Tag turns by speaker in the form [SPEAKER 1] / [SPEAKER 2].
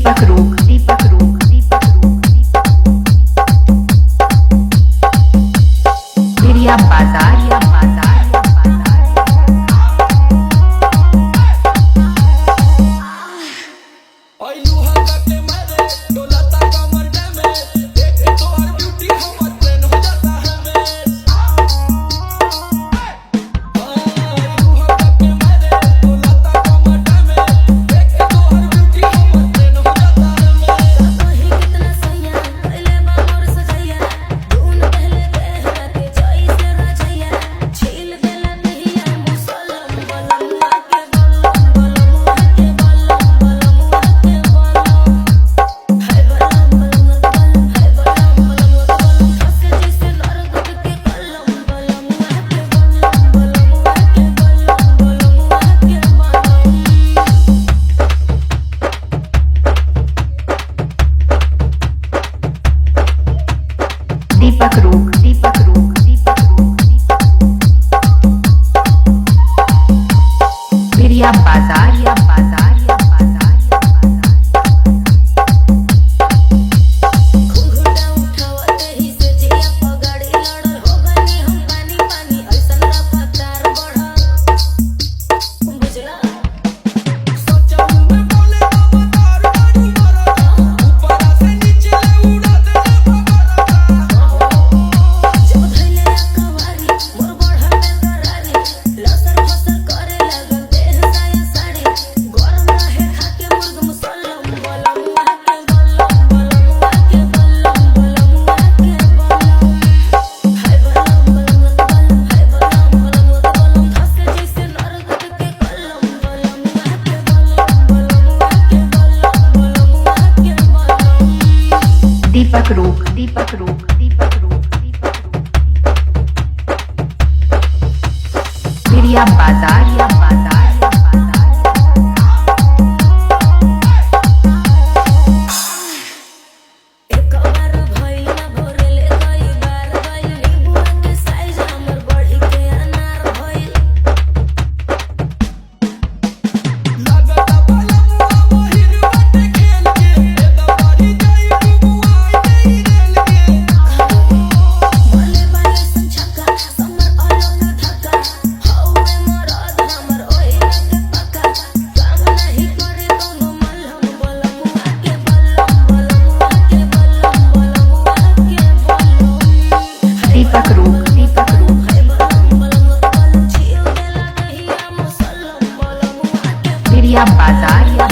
[SPEAKER 1] दीपक रूख दीपक रूख दीपक रूख बिरिया बाजार या बाजार दीपक रूख दीपक रूख दीपक रूख बिरिया बाजार या बाजार या बाजार या
[SPEAKER 2] घुंघटा उठावत ही से जिया पगड़ी लड़ल हो गनी हम पानी पानी ऐसन रफ्तार बढ़ल बुझला सोचो में बोले अवतार बड़ी मरदा ऊपर से नीचे उड़ा दे
[SPEAKER 1] दीपक रूख दीपक रूख दीपक रूख दीपक रूख बिरिया बाजार या बाजार या बाजार
[SPEAKER 2] एक बार भइल ना भोरले कई बार गइल नींबू के साइज हमर बढ़ी के अनार भइल लागत बलमुआ मोहिर बाटे खेल के ए दबारी जाई डुबुआई नहीं रेल के भले भले संछका समर अलग धक्का हौवे मरद हमर ओइला के पक्का काम नहीं करे कोनो मलहम बलमुआ के बलमुआ के बलमुआ के
[SPEAKER 1] दीपक रूख दीपक रूख बिरिया बाजार या